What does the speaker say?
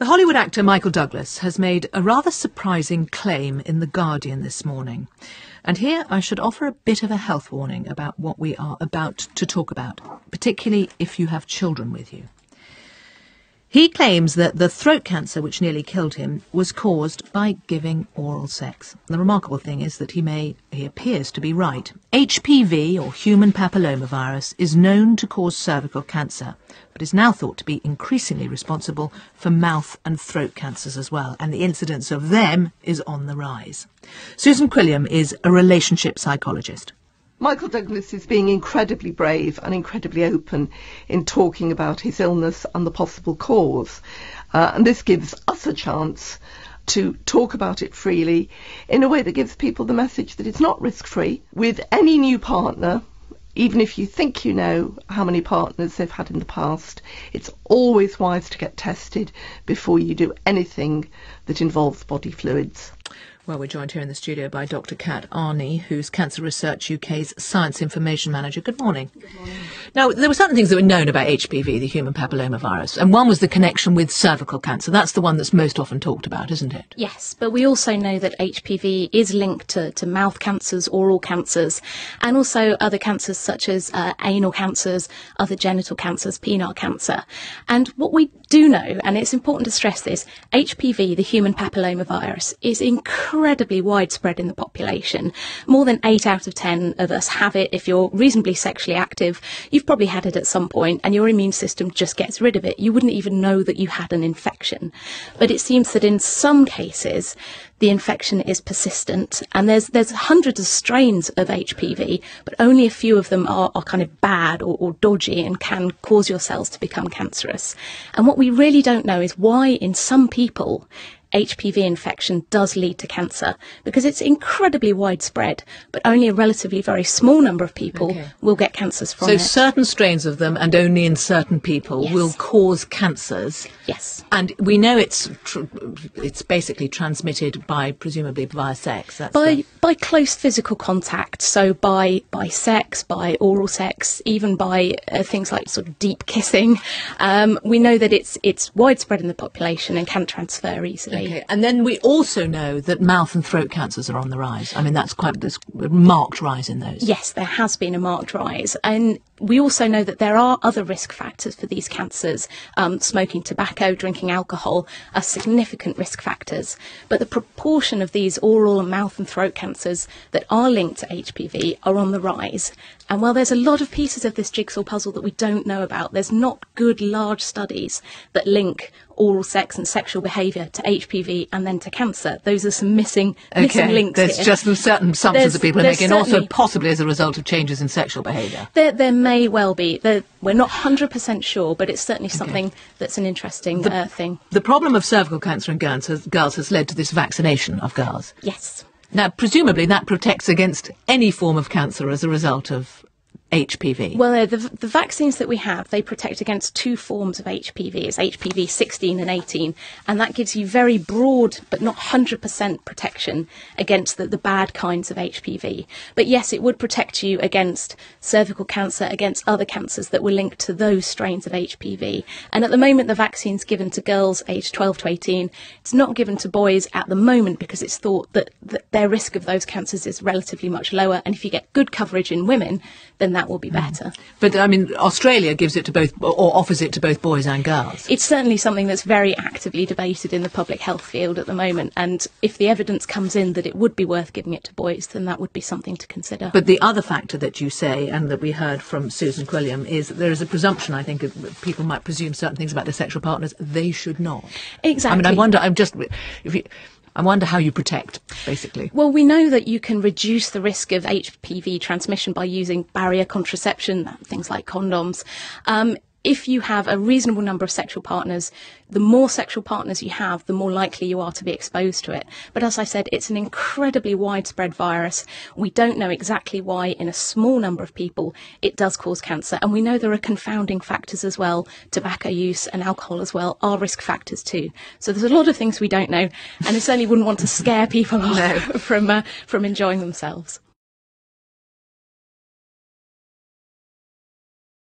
The Hollywood actor Michael Douglas has made a rather surprising claim in The Guardian this morning. And here I should offer a bit of a health warning about what we are about to talk about, particularly if you have children with you. He claims that the throat cancer which nearly killed him was caused by giving oral sex. The remarkable thing is that he appears to be right. HPV, or human papillomavirus, is known to cause cervical cancer, but is now thought to be increasingly responsible for mouth and throat cancers as well, and the incidence of them is on the rise. Susan Quilliam is a relationship psychologist. Michael Douglas is being incredibly brave and incredibly open in talking about his illness and the possible cause. And this gives us a chance to talk about it freely in a way that gives people the message that it's not risk-free. With any new partner, even if you think you know how many partners they've had in the past, it's always wise to get tested before you do anything that involves body fluids. Well, we're joined here in the studio by Dr. Kat Arney, who's Cancer Research UK's Science Information Manager. Good morning. Good morning. Now, there were certain things that were known about HPV, the human papillomavirus, and one was the connection with cervical cancer. That's the one that's most often talked about, isn't it? Yes, but we also know that HPV is linked to mouth cancers, oral cancers, and also other cancers such as anal cancers, other genital cancers, penile cancer. And what we do know, and it's important to stress this, HPV, the human papillomavirus, is incredibly widespread in the population. More than 8 out of 10 of us have it. If you're reasonably sexually active, you've probably had it at some point and your immune system just gets rid of it. You wouldn't even know that you had an infection. But it seems that in some cases, the infection is persistent, and there's hundreds of strains of HPV, but only a few of them are kind of bad or dodgy and can cause your cells to become cancerous. And what we really don't know is why in some people HPV infection does lead to cancer, because it's incredibly widespread, but only a relatively very small number of people will get cancers from it. So certain strains of them, and only in certain people, will cause cancers. Yes. And we know it's basically transmitted presumably via sex. That's by close physical contact, so by sex, by oral sex, even by things like sort of deep kissing. We know that it's widespread in the population and can transfer easily. Okay. And then we also know that mouth and throat cancers are on the rise. I mean, there's a marked rise in those. Yes, there has been a marked rise. And we also know that there are other risk factors for these cancers. Smoking tobacco, drinking alcohol are significant risk factors. But the proportion of these oral and mouth and throat cancers that are linked to HPV are on the rise. And while there's a lot of pieces of this jigsaw puzzle that we don't know about, there's not good large studies that link oral sex and sexual behaviour to HPV and then to cancer. Those are some missing links There's here. just certain assumptions that people are making, also possibly as a result of changes in sexual behaviour. There may well be. We're not 100% sure, but it's certainly something that's an interesting thing. The problem of cervical cancer in girls has led to this vaccination of girls. Yes. Now, presumably that protects against any form of cancer as a result of HPV. Well, the vaccines that we have, they protect against 2 forms of HPV. It's HPV 16 and 18, and that gives you very broad but not 100% protection against the bad kinds of HPV. But yes, it would protect you against cervical cancer, against other cancers that were linked to those strains of HPV. And at the moment, the vaccine's given to girls aged 12 to 18. It's not given to boys at the moment because it's thought that their risk of those cancers is relatively much lower. And if you get good coverage in women, then that will be better. But, I mean, Australia gives it to both, or offers it to both boys and girls. It's certainly something that's very actively debated in the public health field at the moment, and if the evidence comes in that it would be worth giving it to boys, then that would be something to consider. But the other factor that you say, and that we heard from Susan Quilliam, is that there is a presumption, I think, people might presume certain things about their sexual partners. They should not. Exactly. I mean, I wonder how you protect, basically. Well, we know that you can reduce the risk of HPV transmission by using barrier contraception, things like condoms. If you have a reasonable number of sexual partners, the more sexual partners you have, the more likely you are to be exposed to it. But as I said, it's an incredibly widespread virus. We don't know exactly why in a small number of people it does cause cancer. And we know there are confounding factors as well. Tobacco use and alcohol as well are risk factors too. So there's a lot of things we don't know. And I certainly wouldn't want to scare people off from enjoying themselves.